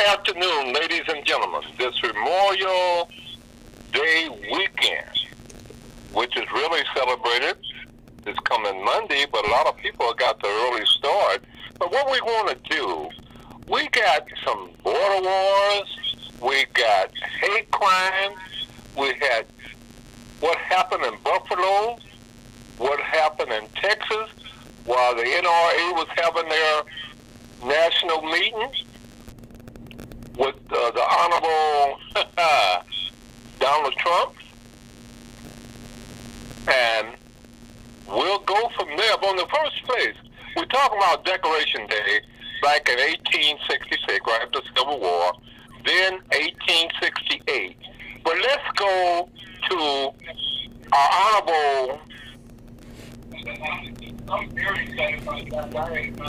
Afternoon, ladies and gentlemen. This Memorial Day weekend, which is really celebrated, is coming Monday, but a lot of people got the early start. But what we want to do, we got some border wars, we got hate crimes, we had what happened in Buffalo, what happened in Texas, while the NRA was having their national meetings with the Honorable Donald Trump, and we'll go from there. But in the first place, we're talking about Decoration Day back in 1866, right after the Civil War, then 1868. But let's go to our Honorable...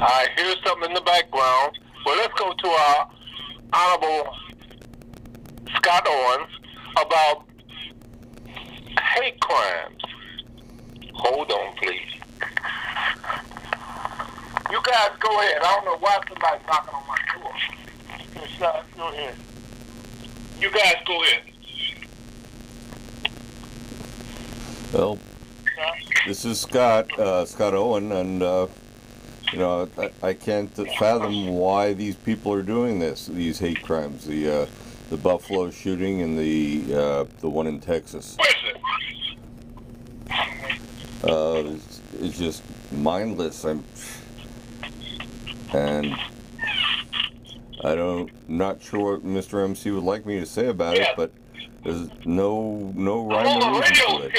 I hear something in the background, but let's go to our Honorable Scott Owens about hate crimes. Hold on, please. You guys go ahead. I don't know why somebody's knocking on my door. Go ahead. You guys go ahead. Well, this is Scott Owen, and I can't fathom why these people are doing this. These hate crimes, the Buffalo shooting and the one in Texas. It's just mindless. Not sure what Mr. MC would like me to say about it, but there's no rhyme or reason to it.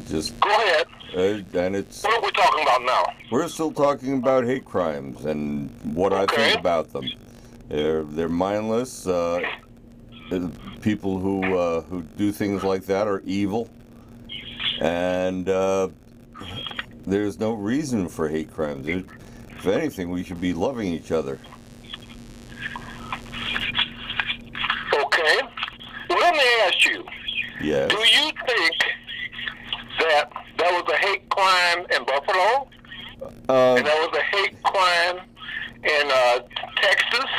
Just go ahead. And it's. What are we talking about now? We're still talking about hate crimes and what I think about them. They're mindless. People who do things like that are evil, and there's no reason for hate crimes. If anything, we should be loving each other. Okay. Well, let me ask you. Yes. Do you think that there was a hate crime in Buffalo? And there was a hate crime in Texas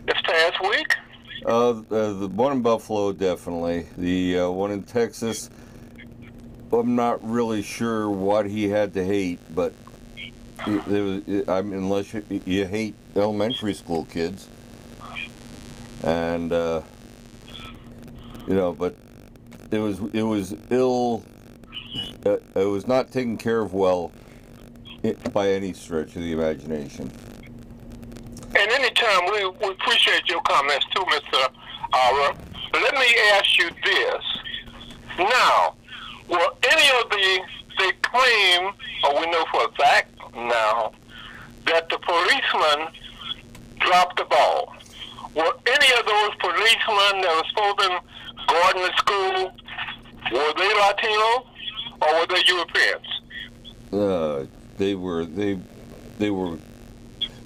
this past week? The one in Buffalo, definitely. The one in Texas, I'm not really sure what he had to hate, but unless you hate elementary school kids, and but it was ill. It was not taken care of well by any stretch of the imagination. And anytime we appreciate your comments too, Mr. Ara. Let me ask you this. Now, will any of they claim, or we know for a fact now, that the policeman dropped the ball? Were any of those policemen that were supposed to be guarding the school, were they Latino or were they Europeans?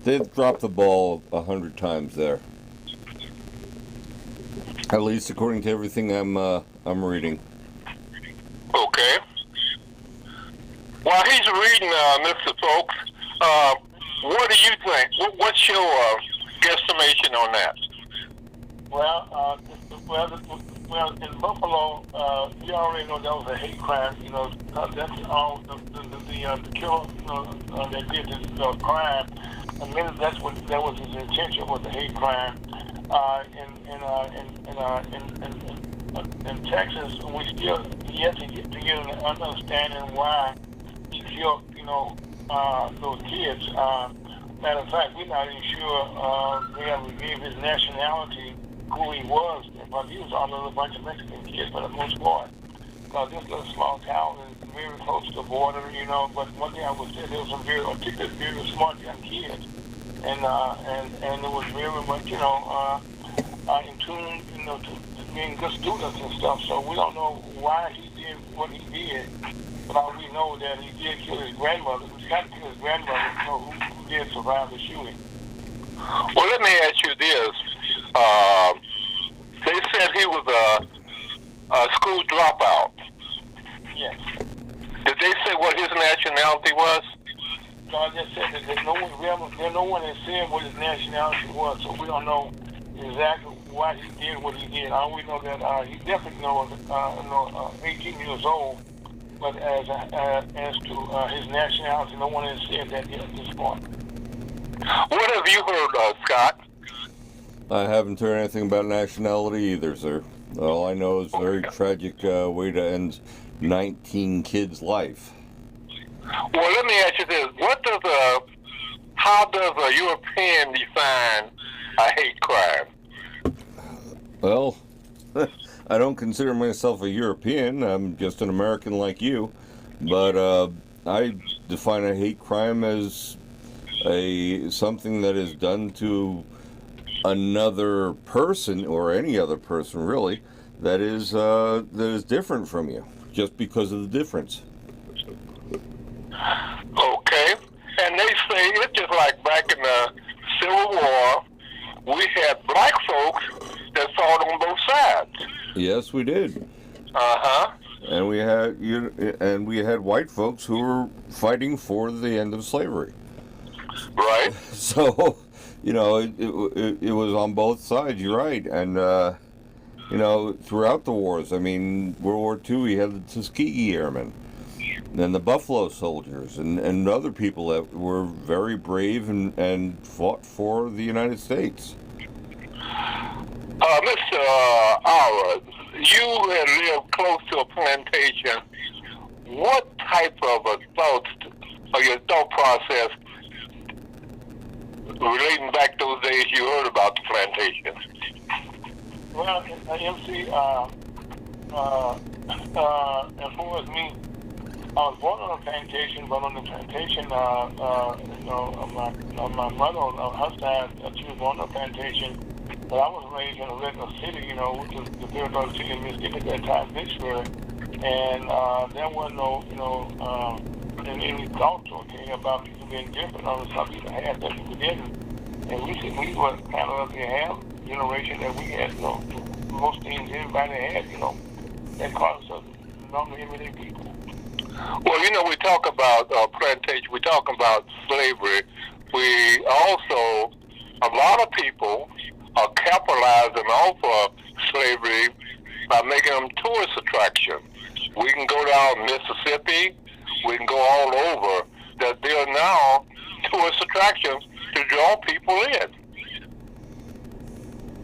They've dropped the ball 100 times there. At least according to everything I'm reading. Okay. While he's reading, Mr. Fowlkes, what do you think? What's your guesstimation on that? Well, in Buffalo, you already know that was a hate crime. That's all the killer, that did this crime. I mean, that was his intention, was a hate crime. In Texas, we still yet to get an understanding why he killed, those kids. matter of fact, we're not even sure they ever gave his nationality, who he was, but he was under a bunch of Mexican kids for the most part. Because this little small town is very close to the border, you know. But one thing I would say, there was some very articulate, very smart young kids, and it was very much, you know, in tune, you know, to being good students and stuff. So we don't know why he did what he did, but all we know that he did kill his grandmother. He tried to kill his grandmother, you know, who did survive the shooting. Well, let me ask you this. They said he was a school dropout. Yes. Did they say what his nationality was? No, I just said that there's no one that said what his nationality was, so we don't know exactly why he did what he did. All we know that he definitely knows 18 years old, but as to his nationality, no one has said that yet at this point. What have you heard, Scott? I haven't heard anything about nationality either, sir. All I know is a very tragic way to end 19 kids' life. Well, let me ask you this. How does a European define a hate crime? Well, I don't consider myself a European. I'm just an American like you. But I define a hate crime as something that is done to another person, or any other person really, that is different from you, just because of the difference. Okay. And they say it's just like back in the Civil War, we had black folks that fought on both sides. Yes, we did. Uh-huh. And we had white folks who were fighting for the end of slavery. Right. So, you know, it was on both sides. You're right. And you know, throughout the wars, I mean, World War II, we had the Tuskegee Airmen, and the Buffalo Soldiers, and other people that were very brave and fought for the United States. Mr. Aura, you had lived close to a plantation. What type of thoughts, or your thought process, relating back those days you heard about the plantation? Well, MC, as far as me, I was born on a plantation, but on the plantation, you know, my mother on her side, she was born on a plantation, but I was raised in a regular city, you know, which was the third largest city in Mississippi at that time, Vicksburg, and there was no, you know, any thoughts, okay, about people being different. Some people had that, people didn't, and we were kind of lucky to have generation that we had, you know, most things everybody had, you know, that caused us normal everyday people. Well, you know, we talk about plantation, we talk about slavery. We also, a lot of people are capitalizing off of slavery by making them tourist attractions. We can go down Mississippi, we can go all over, that they are now tourist attractions to draw people in.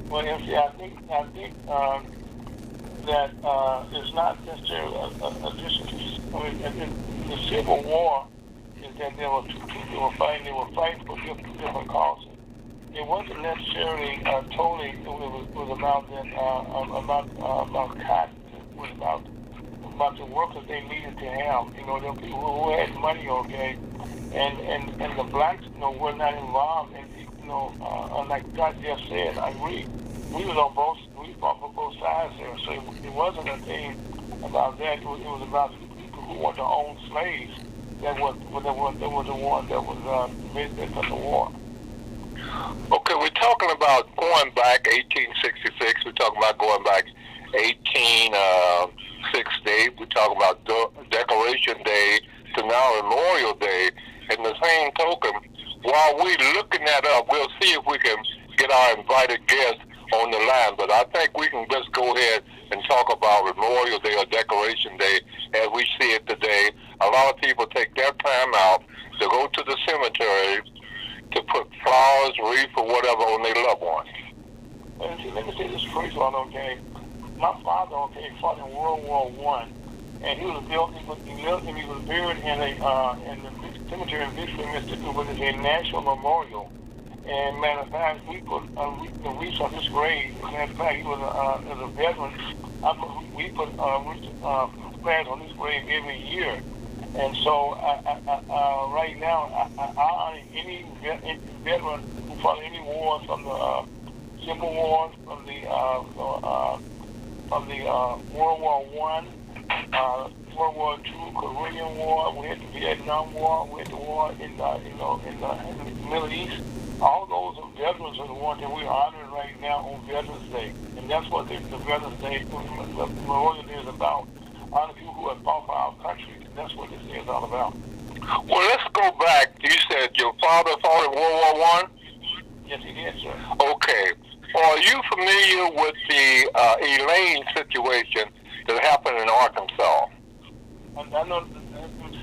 Well, MC, I think that it's not necessarily addition to, I mean, the Civil War is that there were two people who were fighting for two different causes. It wasn't necessarily totally, it was about that, about cotton. It was about the workers they needed to have. You know, the people who had money, okay, and the blacks, you know, were not involved. And you know, like God just said, I agree. We fought for both sides there. So it wasn't a thing about that. It was about people who wanted to own slaves. That was the one that was basically for the war. Okay, we're talking about going back 1866. We're talking about going back 1860. We're talking about Decoration Day to now Memorial Day. And the same token, while we're looking that up, we'll see if we can get our invited guests on the line. But I think we can just go ahead and talk about Memorial Day or Decoration Day as we see it today. A lot of people take their time out to go to the cemetery to put flowers, wreath, or whatever on their loved ones. Let me say this first one, okay? My father, okay, fought in World War I, and he was buried in the cemetery in Vicksburg, Mississippi, which is a national memorial. And matter of fact, we put wreaths on his grave. Matter of fact, he was as a veteran. We put flags on his grave every year. And so right now, I honor any veteran who fought any wars, from the Civil Wars, from the World War I, World War II, Korean War. We had the Vietnam War. We had the war in the Middle East. All those veterans are the ones that we're honoring right now on Veterans Day, and that's what the Veterans Day, the Memorial Day, is about. Honor people who have fought for our country, and that's what this day is all about. Well, let's go back. You said your father fought in World War I? Yes, he did, sir. Okay. Are you familiar with the Elaine situation that happened in Arkansas? I know.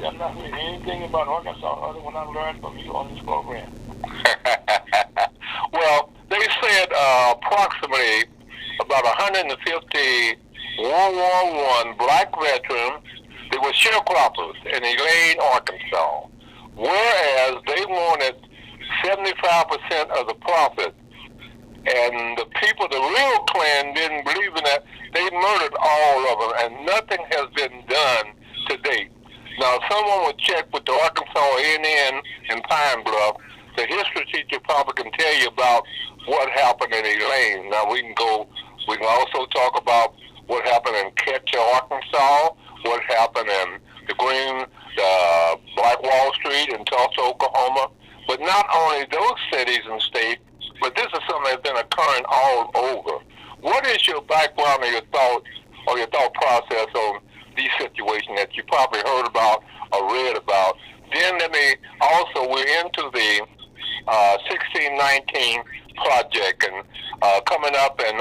I'm not hearing anything about Arkansas other than what I learned from you on this program. Well, they said approximately about 150 World War I black veterans, they were sharecroppers in Elaine, Arkansas, whereas they wanted 75% of the profit. And the people, the real Klan, didn't believe in that. They murdered all of them, and nothing has been done to date. Now, someone would check with the Arkansas A&N in Pine Bluff. The history teacher probably can tell you about what happened in Elaine. Now, we can also talk about what happened in Ketcher, Arkansas, what happened in the Black Wall Street in Tulsa, Oklahoma. But not only those cities and states, but this is something that's been occurring all over. What is your background or your thought process on these situations that you probably heard about or read about? Then we're into the 1619 project, and coming up in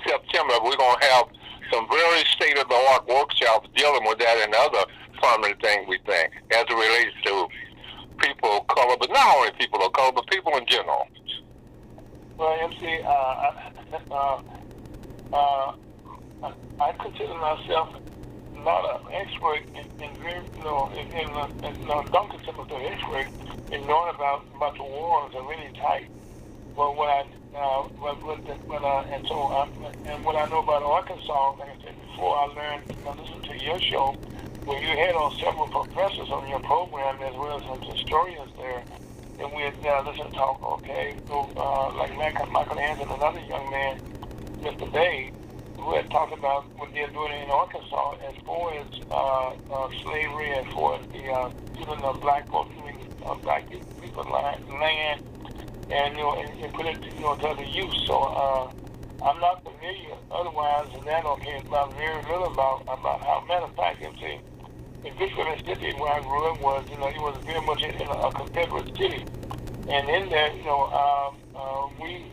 September, we're going to have some very state-of-the-art workshops dealing with that and other prominent things, we think, as it relates to people of color, but not only people of color, but people in general. Well, MC, I consider myself not an expert in don't consider myself an expert in knowing about the wars are really tight. But what I what I know about Arkansas, like I said before, I learned, listening to your show, where you had on several professors on your program as well as some historians there, and we had listened to talk, like Michael Anderson, another young man, Mr. Bay, who had talked about what they're doing in Arkansas as far as slavery, as far as even the black folks, black people land, and put it to the use. So I'm not familiar otherwise than that. About very little about how. Matter of fact, in Vicksburg, Mississippi, where I grew up, was it was very much in a Confederate city, and in there, we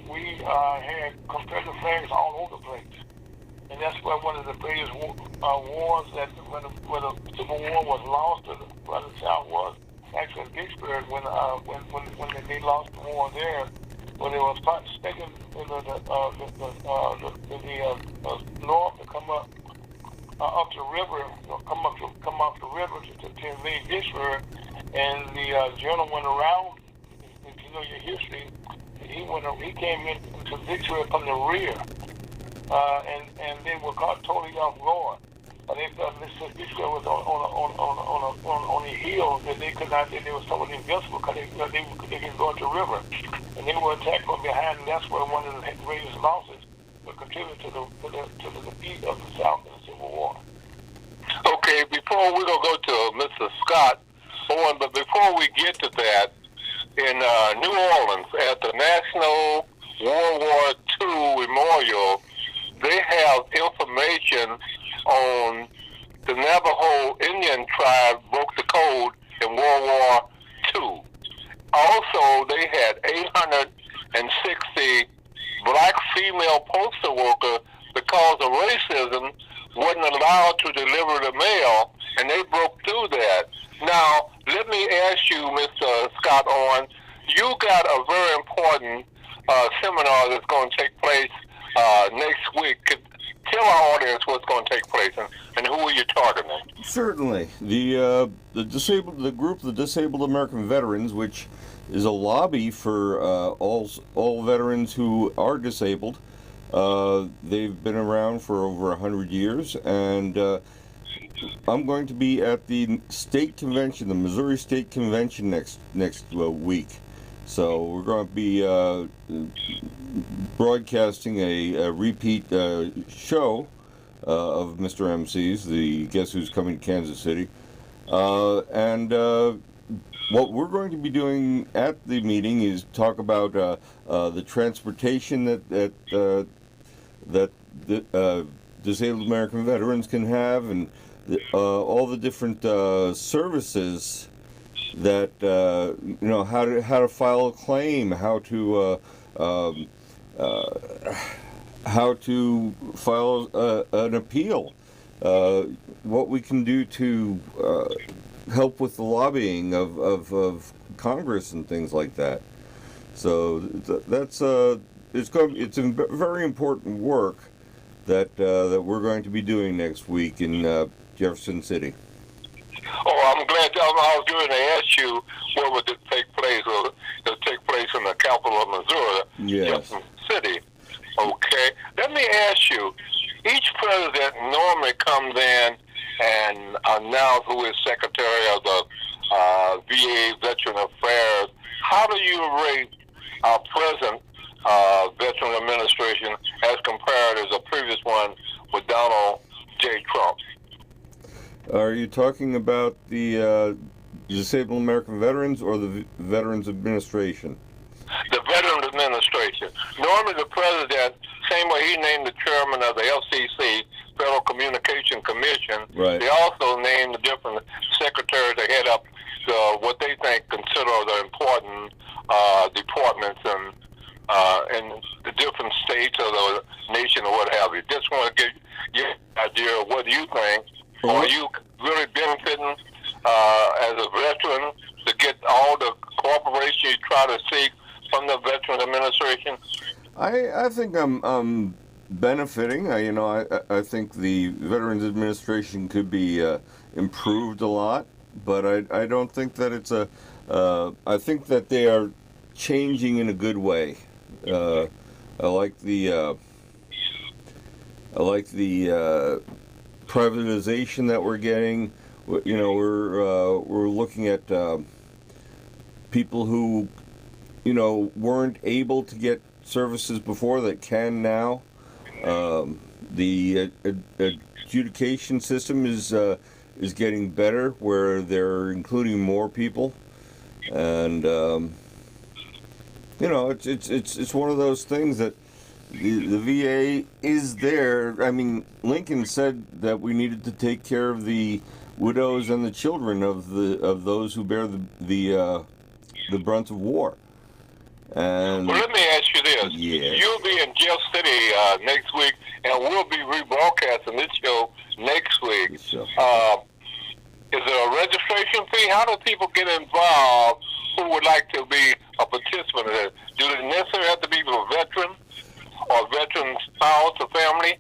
had Confederate flags all over the place, and that's where one of the greatest wars that when the Civil War was lost, where the South was. Actually, in Vicksburg, when they lost the war there, when they were expecting the North to come up the river, come up the river to invade Vicksburg, and the general went around. If you know your history, he came into Vicksburg from the rear, and they were caught totally off guard. They thought Vicksburg was on a hill that they could not. They were somewhat invincible because they could go up the river, and they were attacked from behind. And that's where one of the greatest losses would contribute to the defeat of the South in the Civil War. Okay, before we're gonna go to Mr. Scott Owen, but before we get to that, in New Orleans at the National World War II Memorial, they have information on the Navajo Indian tribe broke the code in World War II. Also, they had 860 black female postal workers because of racism wasn't allowed to deliver the mail, and they broke through that. Now, let me ask you, Mr. Scott Owen, you got a very important seminar that's going to take place next week. tell our audience what's going to take place and who are you targeting? Certainly. The group, the Disabled American Veterans, which is a lobby for all veterans who are disabled. They've been around for over 100 years, and I'm going to be at the state convention, the Missouri State Convention next week. So we're going to be broadcasting a repeat show of Mr. MC's, the Guess Who's Coming to Kansas City. And what we're going to be doing at the meeting is talk about the transportation that disabled American veterans can have, and all the different services that how to file a claim, how to file an appeal, what we can do to help with the lobbying of Congress and things like that. So that's it's a very important work that we're going to be doing next week in Jefferson City. Oh, I'm glad. I was going to ask you where would it take place. Or it'll take place in the capital of Missouri, Yes. Jefferson City. Okay. Let me ask you. Each president normally comes in and announces who is Secretary of the VA Veteran Affairs. How do you rate our present Veteran Administration as compared to the previous one with Donald J. Trump? Are you talking about the Disabled American Veterans or the Veterans Administration? The Veterans Administration. Normally the president, same way he named the chairman of the FCC, Federal Communication Commission, Right. They also named the different secretaries to head up what they think consider the important departments in the different states of the nation or what have you. Just want to get your idea of what you think. Are you really benefiting as a veteran to get all the cooperation you try to seek from the Veterans Administration? I think I'm benefiting. I think the Veterans Administration could be improved a lot, but I don't think that it's I think that they are changing in a good way. I like the privatization that we're getting. We're looking at people who weren't able to get services before that can now. The adjudication system is getting better, where they're including more people, and it's one of those things that the VA is there. I mean, Lincoln said that we needed to take care of the widows and the children of those who bear the brunt of war. And well, let me ask you this. Yes. You'll be in Jeff City next week, and we'll be rebroadcasting this show next week. So, is there a registration fee? How do people get involved who would like to be a participant in it? Do they necessarily have to be a veteran or veteran spouse or family?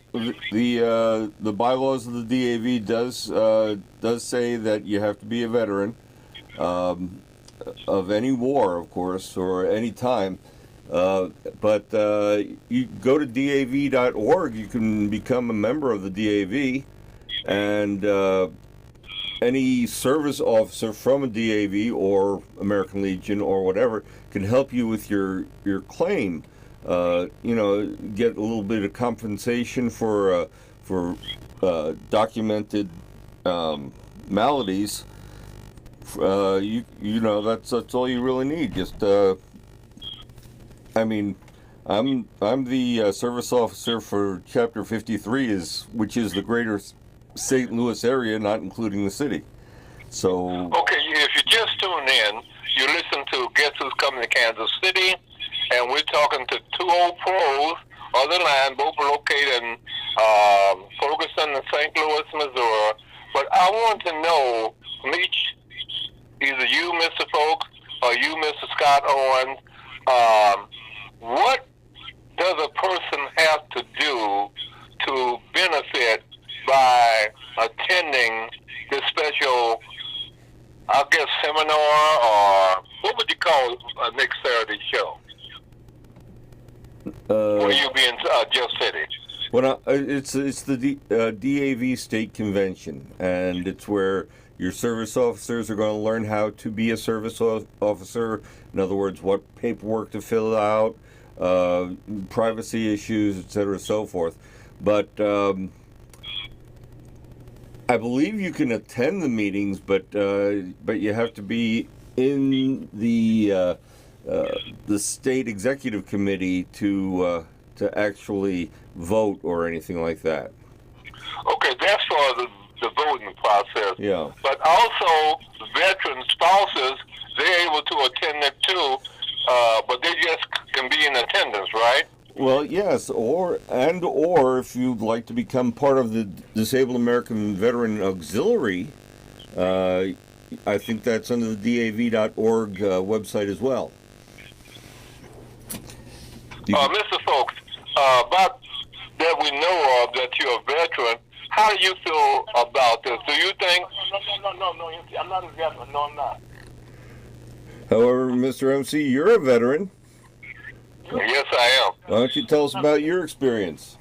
the bylaws of the DAV does say that you have to be a veteran of any war, of course, or any time. But you go to DAV.org, you can become a member of the DAV, and any service officer from a DAV or American Legion or whatever can help you with your claim. Get a little bit of compensation for documented maladies. That's all you really need. Just I'm the service officer for Chapter 53, which is the greater St. Louis area, not including the city. So okay, if you just tune in, you listen to Guess Who's Coming to Kansas City, and we're talking to two old pros on the line, both located in Ferguson and St. Louis, Missouri. But I want to know from each, either you, Mr. Fowlkes, or you, Mr. Scott Owens, what does a person have to do to benefit call next Saturday show? Will you be in Jeff City? Well, it's the DAV State Convention, and it's where your service officers are going to learn how to be a service officer. In other words, what paperwork to fill out, privacy issues, etc., so forth. But I believe you can attend the meetings, but you have to be in the state executive committee to actually vote or anything like that. Okay, that's for the voting process. Yeah. But also, veteran spouses, they're able to attend it too, but they just can be in attendance, right? Well, yes, or if you'd like to become part of the Disabled American Veteran Auxiliary, I think that's under the DAV.org website as well. Mr. Fowlkes, about that we know of that you're a veteran, how do you feel about this? Do you think... No, I'm not a veteran. No, I'm not. However, Mr. MC, you're a veteran. Yes, I am. Why don't you tell us about your experience?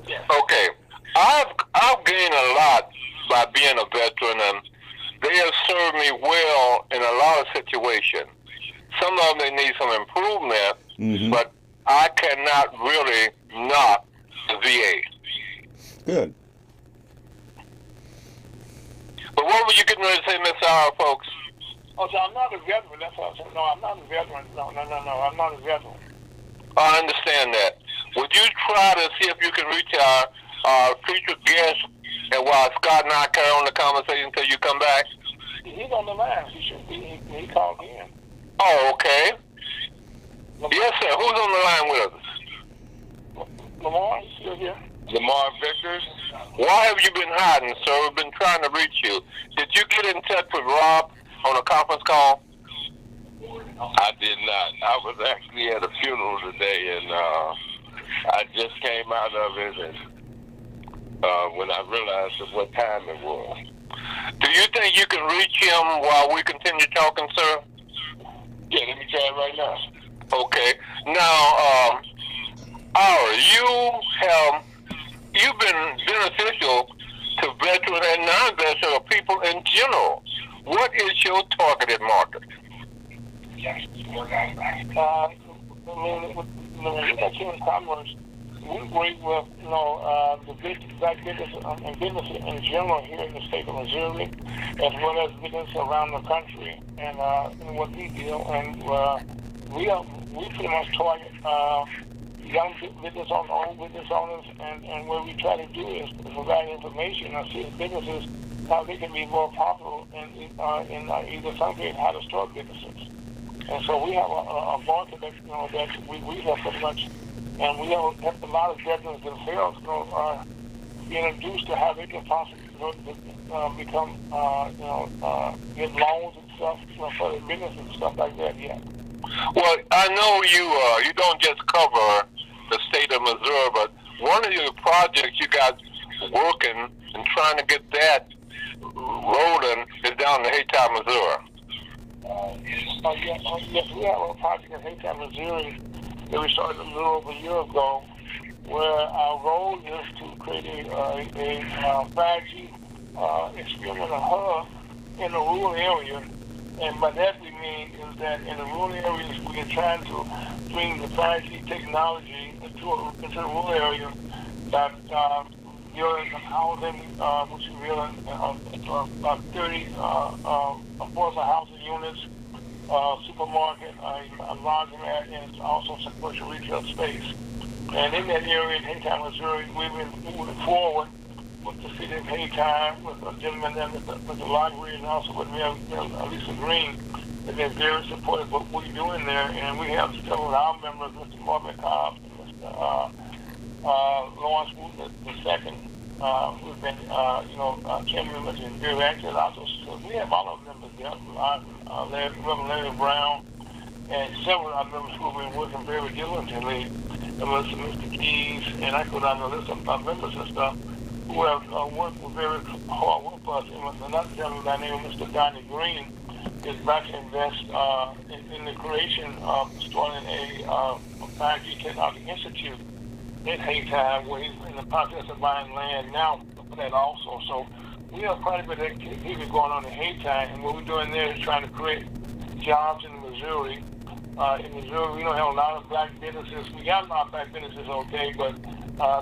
Okay. I've gained a lot by being a veteran, and they have served me well in a lot of situations. Some of them they need some improvement, but I cannot really knock the VA. Good. But what were you getting ready to say, Mr. R, folks? Oh, so I'm not a veteran. That's what I said. No, I'm not a veteran. No, I'm not a veteran. I understand that. Would you try to see if you can reach our featured guest, and while Scott and I carry on the conversation until you come back? He's on the line. He should be. He called in. Oh, okay. Yes, sir. Who's on the line with us? Lamar, you still here? Lamar Victors. Why have you been hiding, sir? We've been trying to reach you. Did you get in touch with Rob on a conference call? I did not. I was actually at a funeral today, and I just came out of it, and when I realized what time it was. Do you think you can reach him while we continue talking, sir? Yeah, let me try it right now. Okay. Now, you've been beneficial to veteran and non-veteran or people in general. What is your targeted market? The veteran commerce, we work with, the black business and business in general here in the state of Missouri, as well as business around the country, and what we do, and we pretty much target young business owners, old business owners, and what we try to do is provide information and see businesses how they can be more profitable in either some case how to start businesses. And so we have a market that that we have pretty much, and we have a lot of veterans themselves be introduced to how they can possibly become get loans and stuff for their business and stuff like that. Yeah. Well, I know you don't just cover the state of Missouri, but one of your projects you got working and trying to get that rolling is down in Haytown, Missouri. Yes, we have a project in Haytown, Missouri that we started a little over a year ago, where our goal is to create a 5G experience hub in the rural area. And by that we mean is that in the rural areas we are trying to bring the 5G technology into the rural area that building some housing, which is building 30 affordable housing units, supermarket, a laundromat, and also some commercial retail space. And in that area in Haytown, Missouri, we've been moving forward with the city of Haytown, with a gentleman there with the library, and also with Mayor Lisa Green. And they're very supportive of what we're doing there. And we have several of our members, Mr. Marvin Cobb, Mr. Lawrence Wood II, who've been, chamber members and very active. Also, so we have all of our members there, Reverend Larry Brown, and several of our members who have been working very diligently, and Mr. Keys, and I go down the list of our members and stuff, who have worked very hard with us. And another gentleman by the name of Mr. Donnie Green, is about to invest in the creation of starting a 5G Technology Institute in Hayti, where he's in the process of buying land now for that also. So we have quite a bit of activity going on in Hayti, and what we're doing there is trying to create jobs in Missouri. In Missouri, we don't have a lot of black businesses. We got a lot of black businesses, okay, but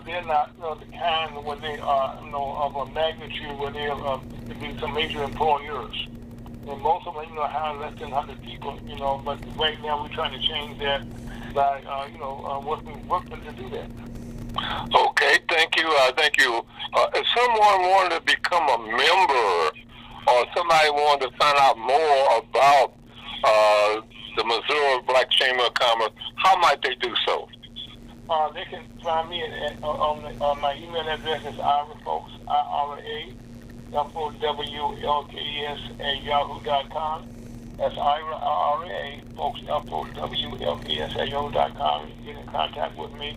they're not, the kind where they are, of a magnitude where they could be some major employers. And most of them, hire less than 100 people, but right now we're trying to change that by, working to do that. Okay, thank you. Thank you. If someone wanted to become a member or somebody wanted to find out more about the Missouri Black Chamber of Commerce, how might they do so? They can find me on my email address is IRAFolks, IRAFolkes @yahoo.com. That's IRA, folks, FOWLKES @yahoo.com. You can get in contact with me,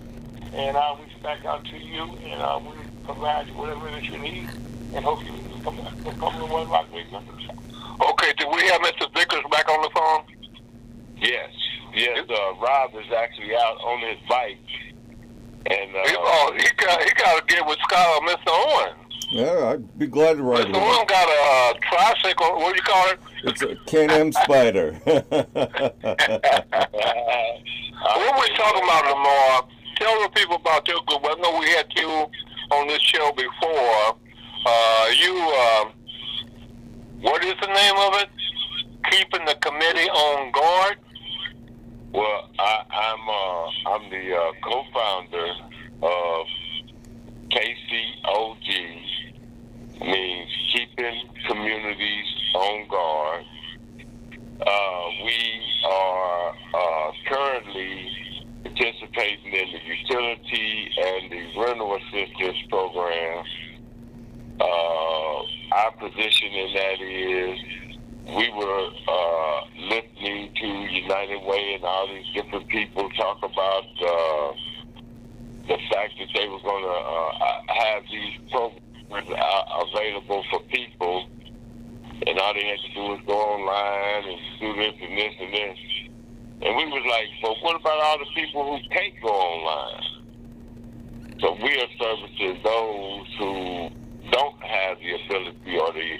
and I'll reach back out to you, and we'll provide you whatever that you need, and hopefully you can come to one of our great members. Okay, do we have Mr. Vickers back on the phone? Yes. Rob is actually out on his bike, and he got to get with Scott or Mr. Owen. Yeah, I'd be glad to ride with Mr. him. Owen got a tricycle. What do you call it? It's a Can-Am Spider. What we're talking about, Lamar, tell the people about your group. I know we had you on this show before. What is the name of it? Keeping the committee on guard? Well, I'm the co-founder of KCOG, means Keeping Communities on Guard. We are currently participating in the utility and the rental assistance program. Our position in that is we were listening to United Way and all these different people talk about the fact that they were going to have these programs available for people, and all they had to do was go online and do this and this and this. And we was like, but what about all the people who can't go online? So we are servicing those who don't have the ability or the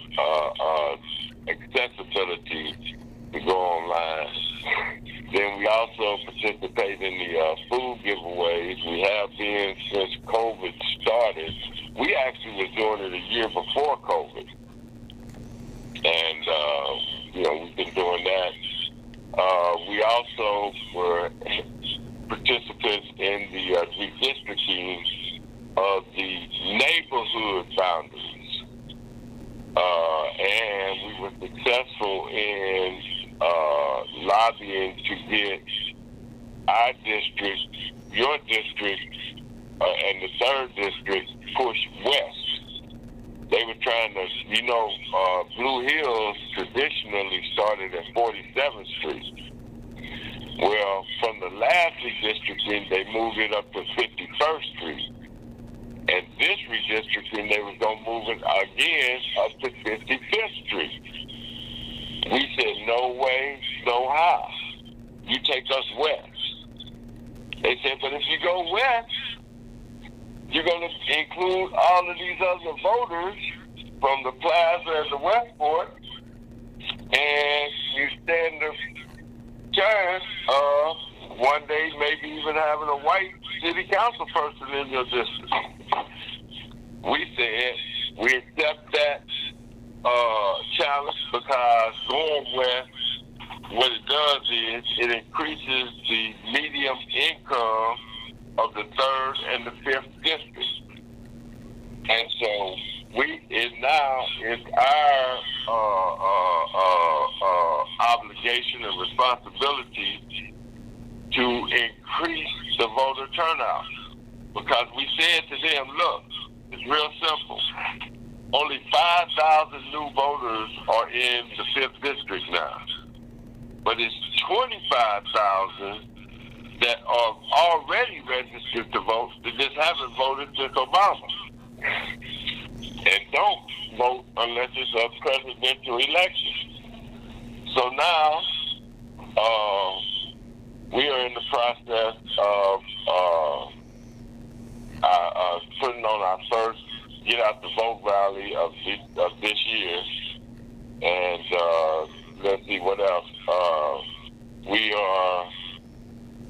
accessibility to go online. Then we also participate in the food giveaways. We have been since COVID started. We actually was doing it a year before COVID. And, we've been doing that. We also were participants in the redistricting of the neighborhood boundaries. And we were successful in lobbying to get our district, your district, and the 3rd district pushed west. They were trying to, Blue Hills traditionally started at 47th Street. Well, from the last redistricting, they moved it up to 51st Street. And this redistricting, they was going to move it again up to 55th Street. We said, no way, no how. You take us west. They said, but if you go west, you're going to include all of these other voters from the Plaza and the Westport, and you stand the chance of one day maybe even having a white city council person in your district. We said we accept that challenge because going west, what it does is it increases the median income of the 3rd and the 5th district. And so it's our obligation and responsibility to increase the voter turnout. Because we said to them, look, it's real simple. Only 5,000 new voters are in the 5th district now. But it's 25,000 that are already registered to vote that just haven't voted since Obama. And don't vote unless it's a presidential election. So now we are in the process of putting on our first Get Out the Vote rally of this year. And let's see what else.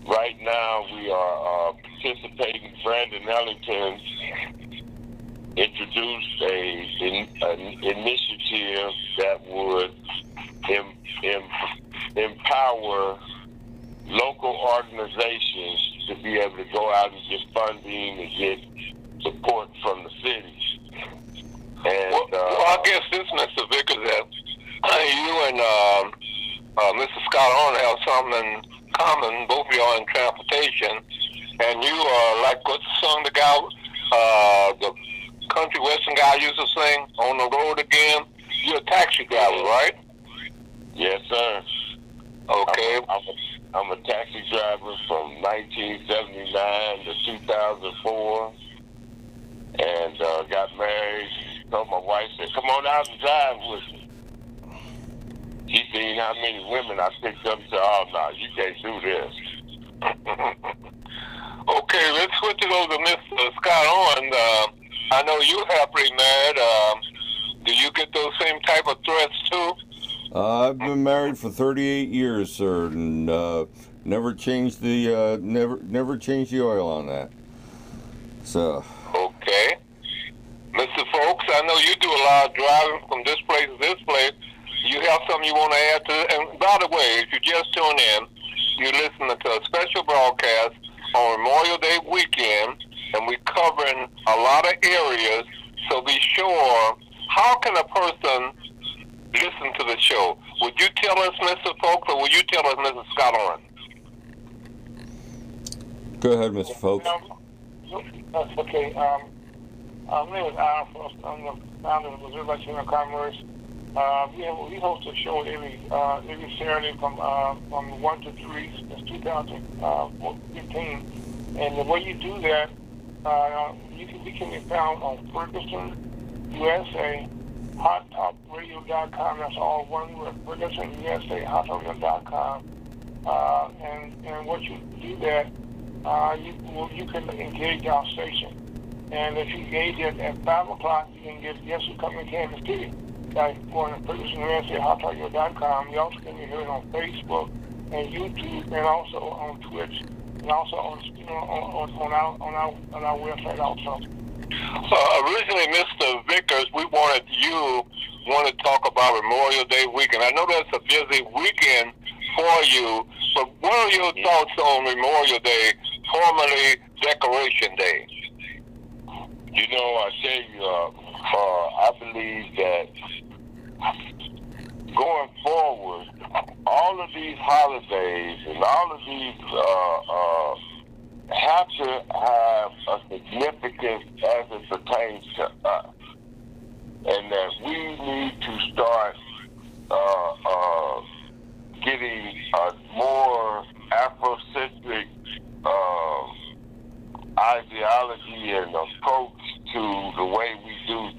Right now we are participating. Brandon Ellington introduced an initiative that would empower local organizations to be able to go out and get funding and get support from the cities. And I guess this, Mr. Vickers, that you and Mr. Scott Owen have something in common. Both of y'all in transportation, and you are like what's the song the guy, the country western guy used to sing, "On the Road Again." You're a taxi driver, right? Yes, sir. Okay. I'm a taxi driver from 1979 to 2004, and got married. Told my wife, said, "Come on out and drive with me." She seen how many women I picked up and said, "Oh, no, you can't do this." Okay, let's switch it over to Mr. Scott Owen. I know you're happily married. Do you get those same type of threats too? I've been married for 38 years, sir, and never changed the never changed the oil on that. So. Okay, Mr. Fowlkes, I know you do a lot of driving from this place to this place. You have something you want to add to it? And by the way, if you just tune in, you're listening to a special broadcast on Memorial Day weekend, and we're covering a lot of areas. So be sure, how can a person listen to the show? Would you tell us, Mr. Fowlkes, or would you tell us, Mrs. Scott Owen? Go ahead, Mr. Fowlkes. That's okay. My name is Al. I'm the founder of the Missouri Chamber of Commerce. We host a show every Saturday from 1 to 3 since 2015. And the way you do that, we can be found on Ferguson, USA, HotTalkRadio.com. That's all one word. Ferguson, USA, HotTalkRadio.com. And once you do that, you can engage our station. And if you engage at 5 o'clock, you can get guests who come in Kansas City. By going to Ferguson, USA, HotTalkRadio.com. You also can hear it on Facebook and YouTube, and also on Twitch, and also on our website also. Originally, Mr. Vickers, we wanted to talk about Memorial Day weekend. I know that's a busy weekend for you, but what are your thoughts on Memorial Day, formerly Decoration Day? You know, I tell you, I believe that going forward, all of these holidays and all of these have to have a significance as it pertains to us. And that we need to start getting a more Afrocentric ideology and approach to the way we do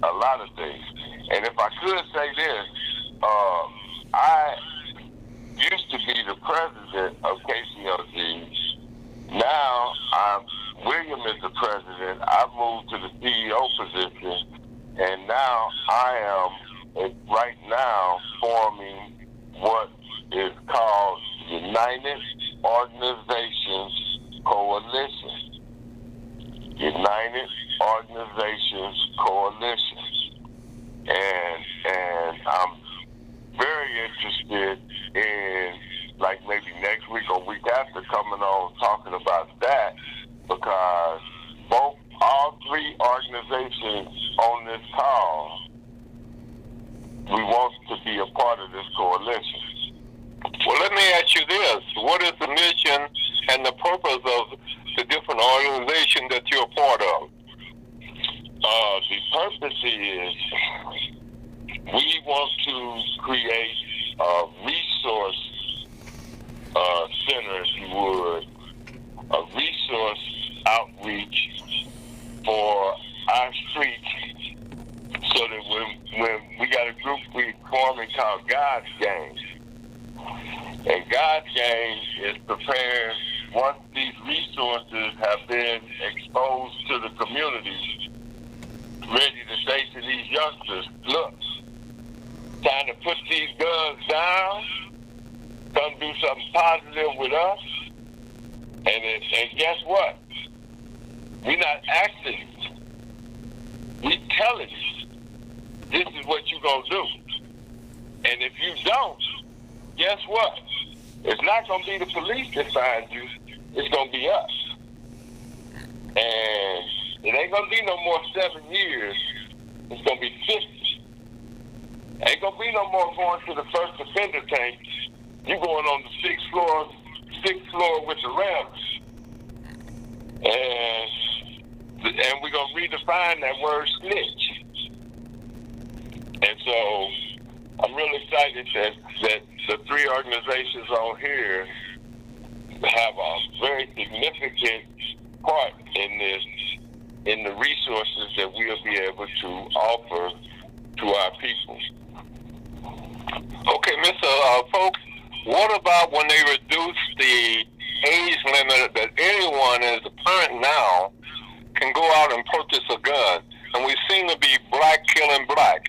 a lot of things. And if I could say this, I used to be the president of KCLG. Now William is the president. I moved to the CEO position, and now I am right now forming what is called United Organizations Coalition. United Organizations Coalition. And I'm very interested in, like, maybe next week or week after, coming on talking about that, because all three organizations on this call, we want to be a part of this coalition. Well, let me ask you this. What is the mission and the purpose of the different organizations that you're a part of? The purpose is we want to create a resource center, if you would, a resource outreach for our streets, so that when we got a group we forming called God's Gang, And God's game is prepared once these resources have been exposed to the community, ready to say to these youngsters, look, time to put these guns down, come do something positive with us, and guess what? We're not acting. We telling you, this is what you're going to do. And if you don't, guess what? It's not going to be the police that finds you. It's going to be us. And it ain't going to be no more 7 years. It's going to be 50. Ain't going to be no more going to the first offender tank. You going on the sixth floor with the Rams. And we're going to redefine that word snitch. And so I'm really excited that the three organizations on here have a very significant part in this, in the resources that we'll be able to offer to our people. Okay, Mr. Fowlkes, what about when they reduce the age limit that anyone as a parent now can go out and purchase a gun? And we seem to be black killing blacks.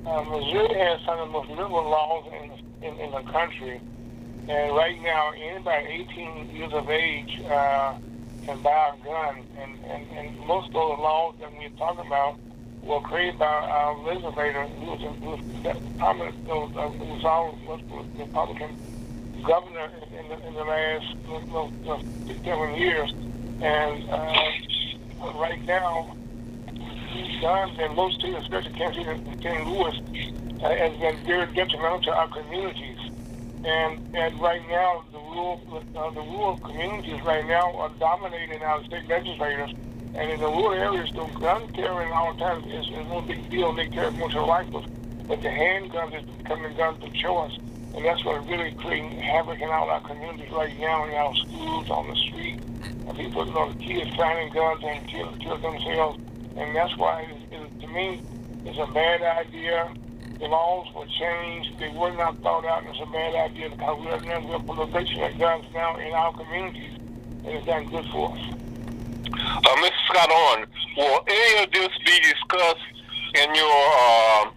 Missouri has some of the most liberal laws in the country. And right now, anybody 18 years of age can buy a gun. And most of those laws that we're talking about were created by our legislator, who was our Republican governor in the last 7 years. And right now, these guns in most states, especially Kansas and St. Louis, has been very detrimental to our communities. And right now, the rural communities right now are dominating our state legislators. And in the rural areas, the gun carrying all the time is no big deal. They carry most of rifles. But the handguns is becoming guns of choice. And that's what really creating havoc in all our communities right now, in our schools, on the street. And people, the kids finding guns and kill themselves. And that's why, to me, it's a bad idea. The laws were changed. They were not thought out, and it's a bad idea because we're proliferation guns now in our communities, and it's not good for us. Mr. Scott Owen, will any of this be discussed in your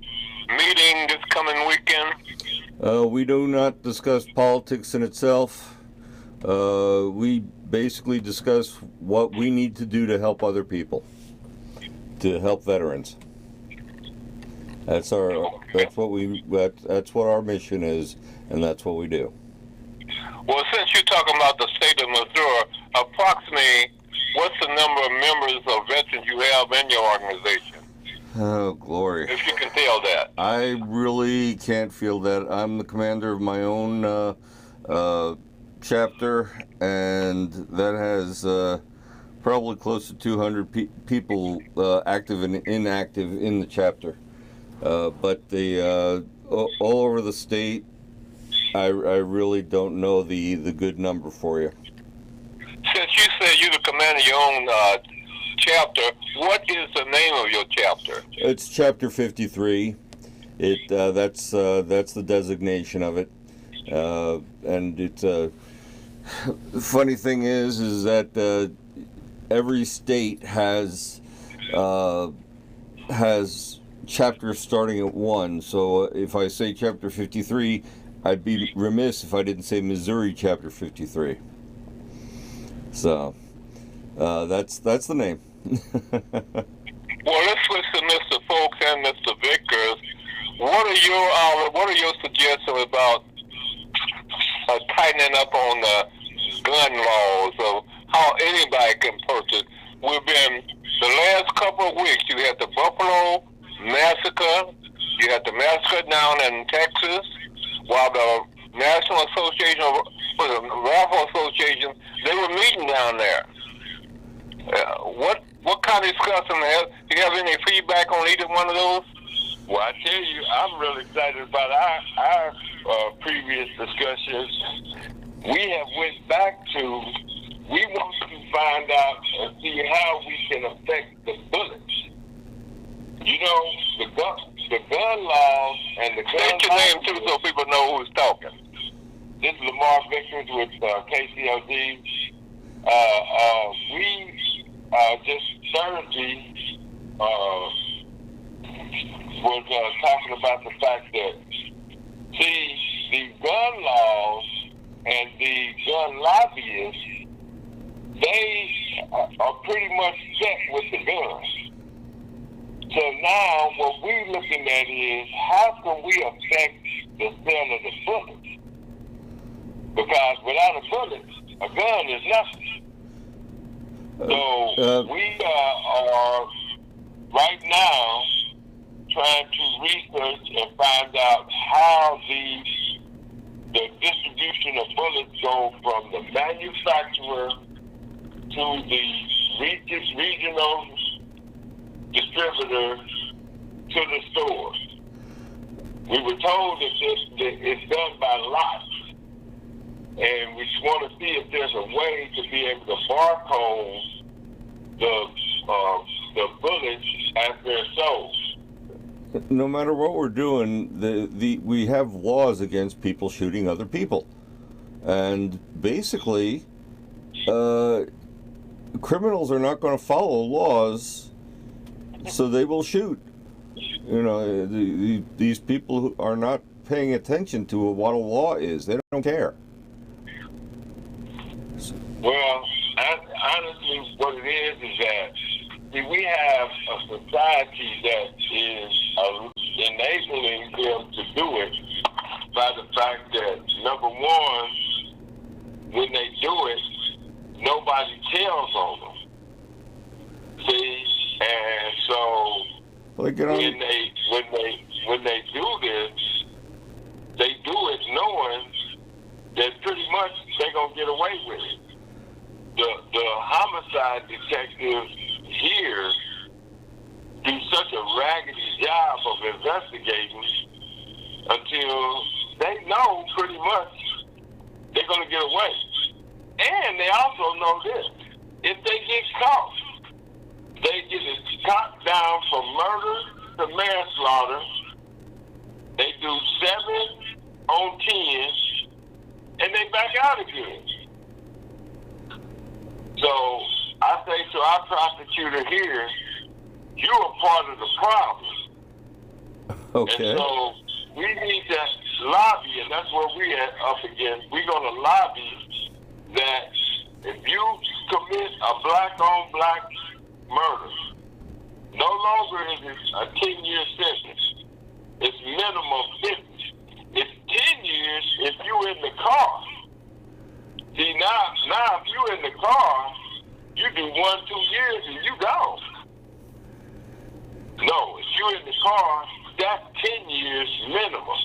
meeting this coming weekend? We do not discuss politics in itself. We basically discuss what we need to do to help other people, to help veterans. That's what our mission is, and that's what we do. Well, since you're talking about the state of Missouri, approximately what's the number of members of veterans you have in your organization? Oh, glory. If you can tell that. I really can't feel that. I'm the commander of my own chapter, and that has probably close to 200 people active and inactive in the chapter. But the all over the state, I really don't know the good number for you. Since you said you're the commander of your own chapter, what is the name of your chapter? It's Chapter 53. That's the designation of it. And it's the funny thing is that every state has chapters starting at 1. So if I say Chapter 53, I'd be remiss if I didn't say Missouri Chapter 53. So that's the name. Well, let's switch to Mr. Fowlkes and Mr. Vickers. What are your suggestions about tightening up on the gun laws of how anybody can purchase? We've been the last couple of weeks. You had the Buffalo massacre. You had the massacre down in Texas, while the National Association, Rifle Association, they were meeting down there. What kind of discussion? Do you have any feedback on either one of those? Well, I tell you, I'm really excited about our previous discussions. We have went back to, we want to find out and see how we can affect the bullets. You know, the gun. the gun laws and the gun State your name too so people know who's talking. This is Lamar Vickers with KCLD. We just Thursday was talking about the fact that, see, the gun laws and the gun lobbyists, they are pretty much set with the guns. So now what we're looking at is how can we affect the sale of the bullets? Because without a bullet, a gun is nothing. So we are right now trying to research and find out how the distribution of bullets go from the manufacturer to the regional distributor to the stores. We were told that it's done by lots, and we just want to see if there's a way to be able to barcode the bullets as they're sold. No matter what we're doing, we have laws against people shooting other people, and basically, criminals are not going to follow laws, so they will shoot. You know, these people who are not paying attention to what a law is. They don't care. Well, honestly, what it is that we have a society that is enabling them to do it by the fact that, number one, when they do it, nobody tells on them. See, and so when they do this, they do it knowing that pretty much they're gonna get away with it. The homicide detectives here do such a raggedy job of investigating until they know pretty much they're gonna get away. And they also know this: if they get caught, they get it cut down from murder to manslaughter. They do 7 on 10, and they back out again. So I say to our prosecutor here, you're a part of the problem. Okay. And so we need to lobby, and that's what we're up against. We're going to lobby that if you commit a black-on-black murder, no longer is it a 10-year sentence. It's minimum 50. It's 10 years if you're in the car. See, now if you're in the car, you do 1-2 years and you gone. No, if you're in the car, that's 10 years minimum.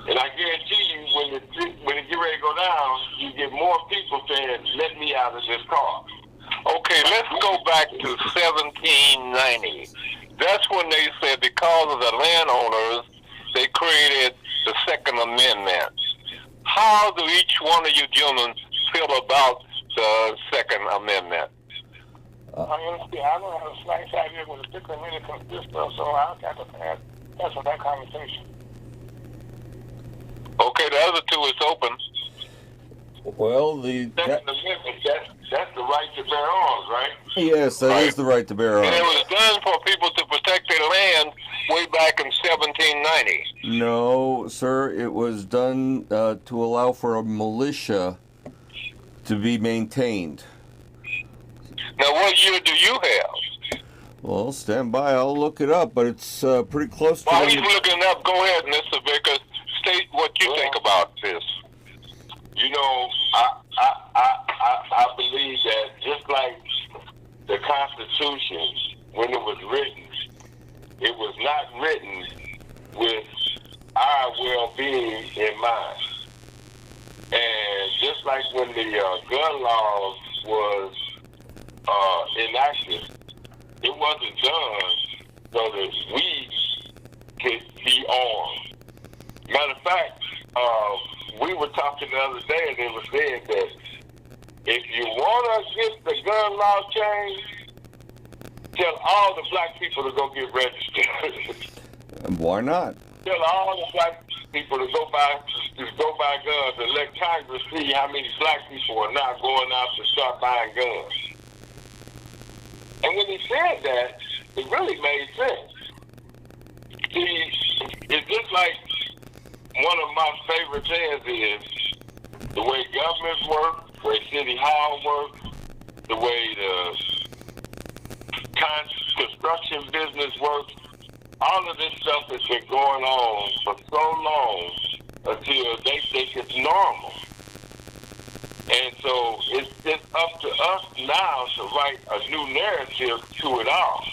And I guarantee you, when it get ready to go down, you get more people saying, let me out of this car. Okay, let's go back to 1790. That's when they said because of the landowners, they created the Second Amendment. How do each one of you gentlemen feel about the Second Amendment? Honestly, I don't have a slight idea what the Second Amendment consists of, so I'll have to pass on that conversation. Okay, the other two is open. Well, the Second Amendment, that's the right to bear arms, right? yes, that is the right to bear And it arms. was done for people to protect their land way back in 1790. No, sir, it was done to allow for a militia to be maintained. Now, what year do you have? Well, stand by. I'll look it up, but it's pretty close to. While he's looking up, go ahead, Mr. Vickers. State what you think about this. You know, I believe that just like the Constitution, when it was written, it was not written with our well-being in mind. And just like when the gun laws was enacted, it wasn't done so that we could be armed. Matter of fact, we were talking the other day, and it was said that if you want to get the gun law changed, tell all the black people to go get registered. And why not? Tell all the black people to go buy guns and let Congress see how many black people are not going out to start buying guns. And when he said that, it really made sense. See, it's just like one of my favorite things is the way governments work, the way City Hall works, the way the construction business works. All of this stuff has been going on for so long until they think it's normal. And so it's up to us now to write a new narrative to it all.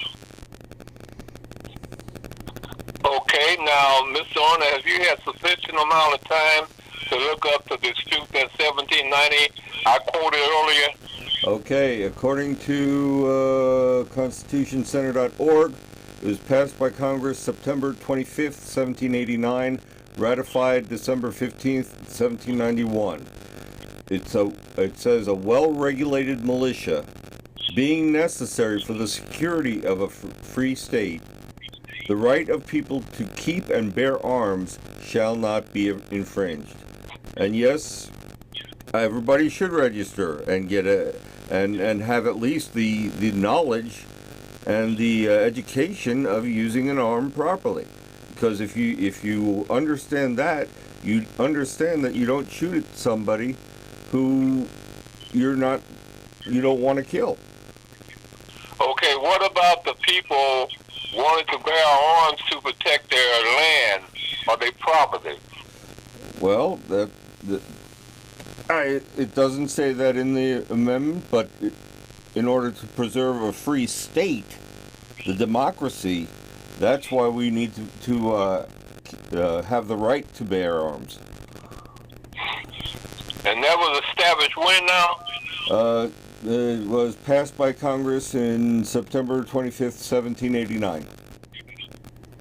Okay, now, Mr. Horner, have you had sufficient amount of time to look up the dispute that 1790 I quoted earlier? Okay, according to constitutioncenter.org, it was passed by Congress September 25th, 1789, ratified December 15th, 1791. It says a well-regulated militia, being necessary for the security of a free state, the right of people to keep and bear arms shall not be infringed. And yes, everybody should register and get and have at least the knowledge and the education of using an arm properly. Because if you understand that, you understand that you don't shoot at somebody who you don't want to kill. Okay, what about the people wanting to bear arms to protect their land or their property? Well, it doesn't say that in the amendment, but in order to preserve a free state, the democracy, that's why we need to have the right to bear arms. And that was established when now? It was passed by Congress in September 25th, 1789.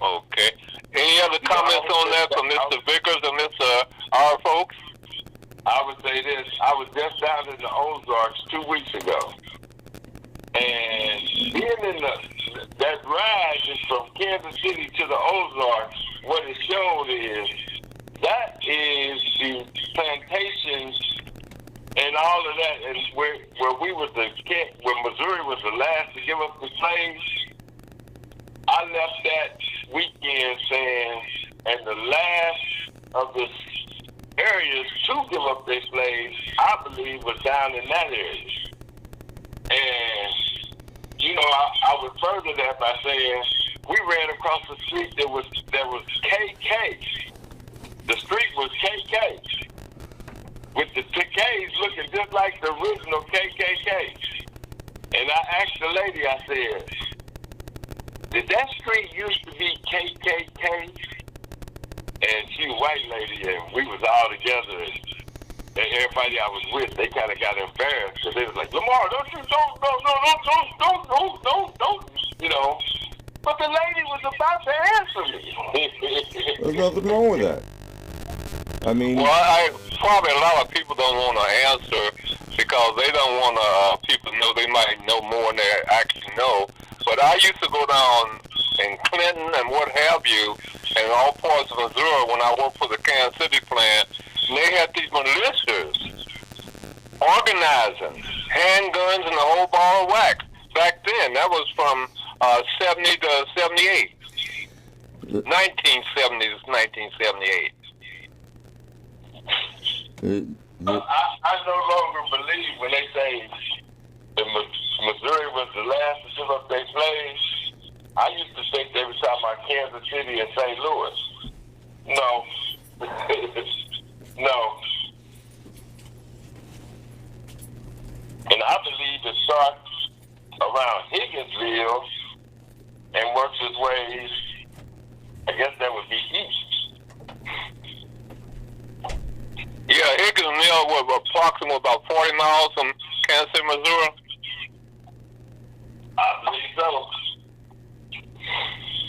Okay. Any other comments on that from Mr. Vickers or Mr. R. Fowlkes? I would say this. I was just down in the Ozarks 2 weeks ago. And being in that ride is from Kansas City to the Ozarks, what it showed is that is the plantations and all of that, and where we was where Missouri was the last to give up the slaves. I left that weekend saying, and the last of the areas to give up their slaves, I believe, was down in that area. And I would further that by saying we ran across the street that was KK. The street was KK, with the K's looking just like the original KKK. And I asked the lady, I said, did that street used to be KKK? And she was a white lady, and we was all together, and everybody I was with, they kind of got embarrassed, because they was like, Lamar, don't, But the lady was about to answer me. There's nothing wrong with that. I mean, well, probably a lot of people don't want to answer because they don't want people to know they might know more than they actually know. But I used to go down in Clinton and what have you, in all parts of Missouri when I worked for the Kansas City plant, and they had these militias organizing handguns and the whole ball of wax. Back then, that was from 70 to 78. 1970 to 1978. I no longer believe when they say that Missouri was the last to give up their slaves. I used to think they were talking about Kansas City and St. Louis. No. No. And I believe it starts around Higginsville and works its way, I guess that would be east. Yeah, Higginsville was approximately about 40 miles from Kansas City, Missouri. I believe so.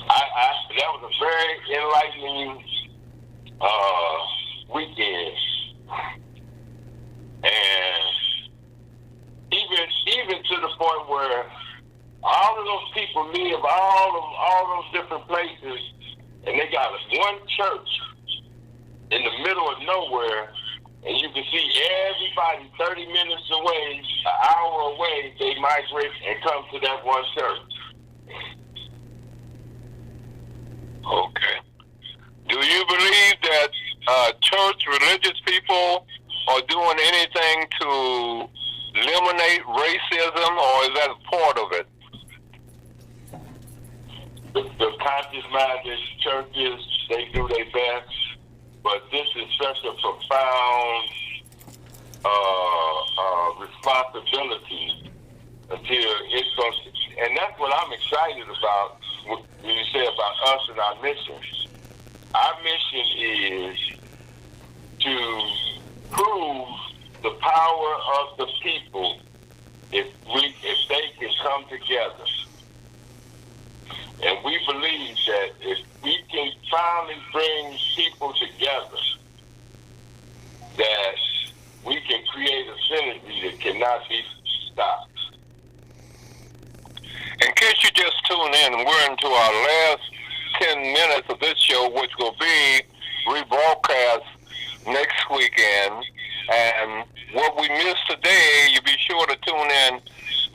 That was a very enlightening weekend, and even to the point where all of those people live all those different places, and they got one church in the middle of nowhere, and you can see everybody 30 minutes away, an hour away, they migrate and come to that one church. Okay. Do you believe that church religious people are doing anything to eliminate racism, or is that part of it? The conscious-minded churches, they do their best, but this is such a profound responsibility until it's going to, and that's what I'm excited about when you say about us and our mission. Our mission is to prove the power of the people if they can come together. And we believe that if we can finally bring people together, that we can create a synergy that cannot be stopped. In case you just tune in, we're into our last 10 minutes of this show, which will be rebroadcast next weekend. And what we missed today, you'll be sure to tune in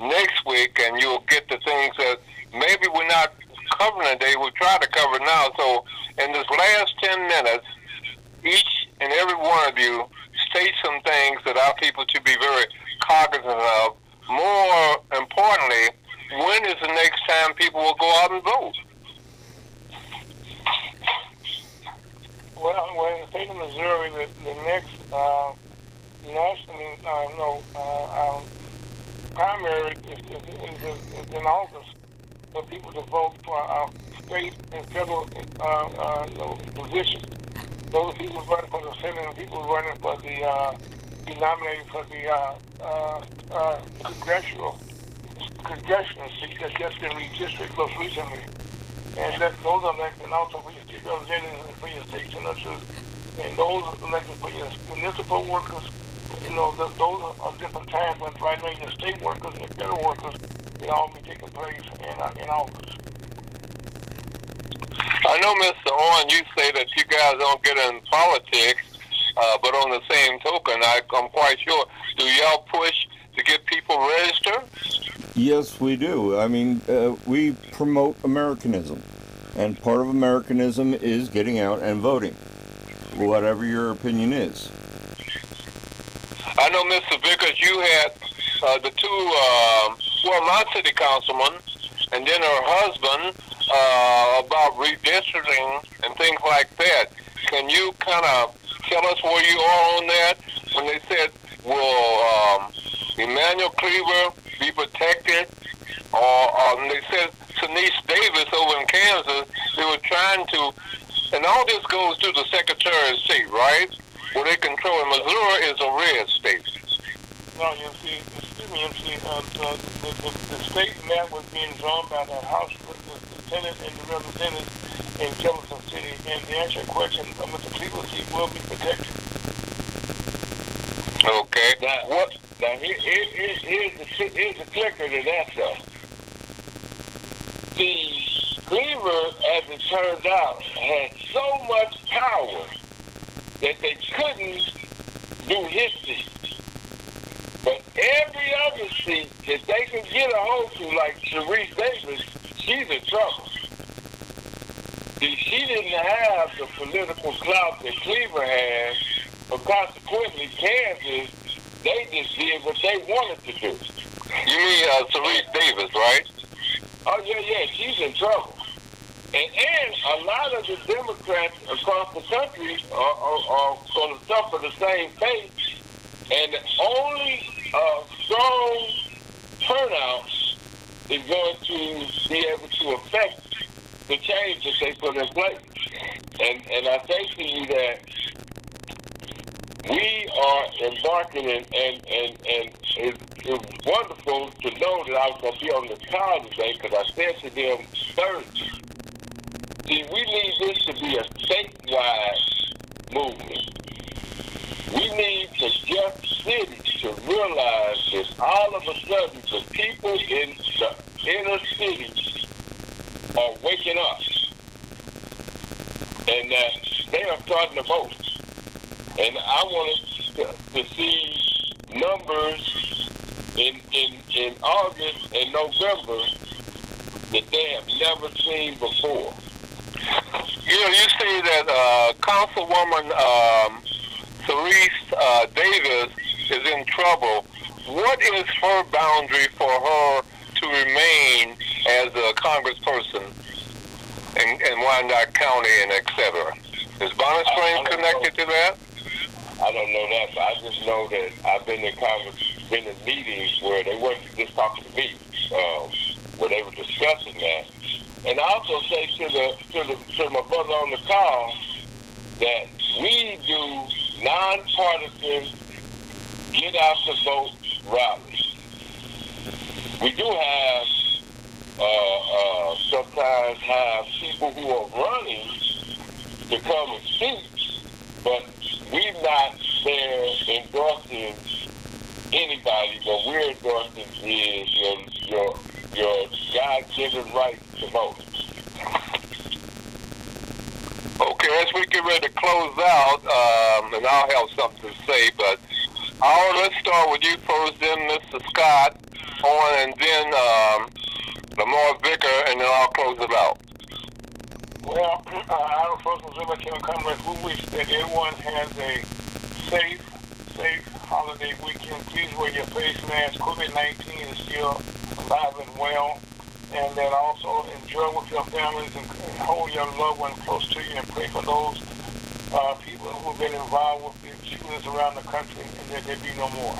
next week, and you'll get the things that maybe we're not covering today. We'll try to cover now. So in this last 10 minutes, each and every one of you state some things that our people should be very cognizant of. More importantly, when is the next time people will go out and vote? Well, in the state of Missouri, the next national primary is in August for people to vote for our state and federal positions. Those people running for the Senate and people running for the be nominated for the congressional seat that's just been redistricted most recently. And those are elected, and also for your state representatives and for your state senators. And those are elected for your municipal workers. Those are different times, but right now your state workers and federal workers, they all be taking place in August. I know, Mr. Owen, you say that you guys don't get in politics, but on the same token, I'm quite sure, do y'all push to get people registered? Yes, we do. I mean, we promote Americanism, and part of Americanism is getting out and voting, whatever your opinion is. I know, Mr. Vickers, you had the two, my city councilman, and then her husband, about redistricting and things like that. Can you kind of tell us where you are on that? When they said, will Emmanuel Cleaver be protected? Or they said Denise Davis over in Kansas, they were trying to, and all this goes to the Secretary of State, right? Where they control it. Missouri is a red state. No, you see, the state map was being drawn by the House, the Senate, and the representatives in Jefferson City. And the answer to your question, Mr. Cleveland seat will be protected. Okay. Now here's the kicker to that, though. The Cleaver, as it turns out, had so much power that they couldn't do his seat. But every other seat that they can get a hold to, like Sharice Davis, she's in trouble. See, she didn't have the political clout that Cleaver had, but consequently, Kansas, they just did what they wanted to do. You mean Sharice Davis, right? Oh, yeah, she's in trouble. And a lot of the Democrats across the country are going to suffer the same fate. And the only strong turnout is going to be able to affect the change that they put in place. And I say to you that we are embarking and it's wonderful to know that I was going to be on the call today because I said to them Thursday, see, we need this to be a statewide movement. We need the Jeff City to realize that all of a sudden the people in the inner city are waking up. and that they are starting to vote. And I wanted to see numbers in August and November that they have never seen before. You know, you say that Councilwoman Therese Davis is in trouble. What is her boundary for her to remain as a congressperson in Wyandotte County and et cetera? Is Bonnet Springs connected to that? I don't know that, but I just know that I've been in Congress, been in meetings where they weren't just talking to me, where they were discussing that. And I also say to my brother on the call that we do nonpartisan get out the vote rallies. We do have sometimes have people who are running to come and speak, but we're not there endorsing anybody. What we're endorsing is your God-given right to vote. Okay, as we get ready to close out, and I'll have something to say, but let's start with you first, then Mr. Scott, and then Lamar Vicker, and then I'll close it out. Well, our first Missouri County Congress, we wish that everyone has a safe holiday weekend. Please wear your face mask. COVID-19 is still alive and well. And then also enjoy with your families and hold your loved ones close to you and pray for those people who have been involved with the shootings around the country and that there be no more.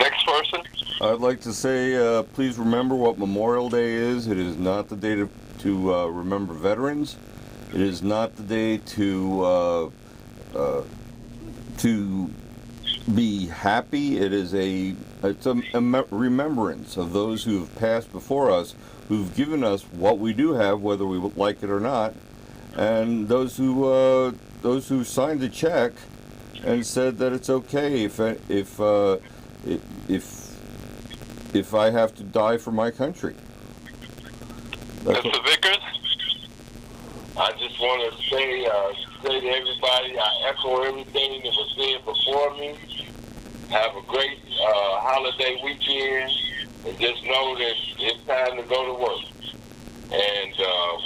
Next person. I'd like to say, please remember what Memorial Day is. It is not the day to remember veterans. It is not the day to be happy. It's a remembrance of those who have passed before us, who've given us what we do have, whether we like it or not, and those who signed the check and said that it's okay if I have to die for my country. Mr. Vickers? I just want to say to everybody, I echo everything that was said before me. Have a great holiday weekend, and just know that it's time to go to work. And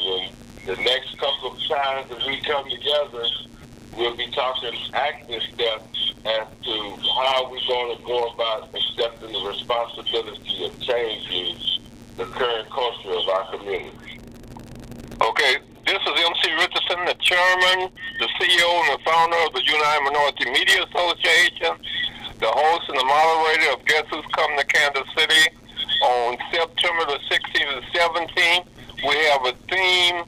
when the next couple of times that we come together, we'll be talking action steps as to how we're going to go about accepting the responsibility of changing the current culture of our community. Okay, this is MC Richardson, the chairman, the CEO, and the founder of the United Minority Media Association, the host and the moderator of Guess Who's Coming to Kansas City on September the 16th and 17th. We have a theme.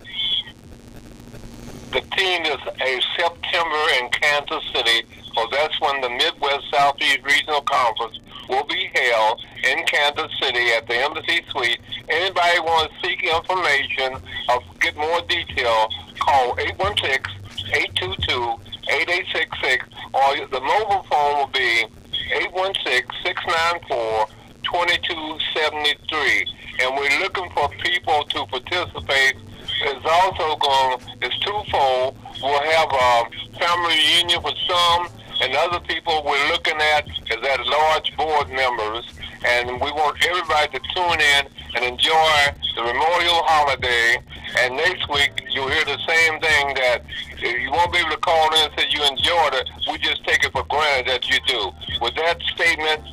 The theme is a September in Kansas City, so that's when the Midwest Southeast Regional Conference will be held in Kansas City at the Embassy Suite. Anybody want to seek information or get more detail, call 816-822-8866, or the mobile phone will be 816-694-2273. And we're looking for people to participate. It's twofold. We'll have a family reunion for some, and other people we're looking at is at-large board members. And we want everybody to tune in and enjoy the Memorial holiday. And next week, you'll hear the same thing, that you won't be able to call in and say you enjoyed it. We just take it for granted that you do. With that statement,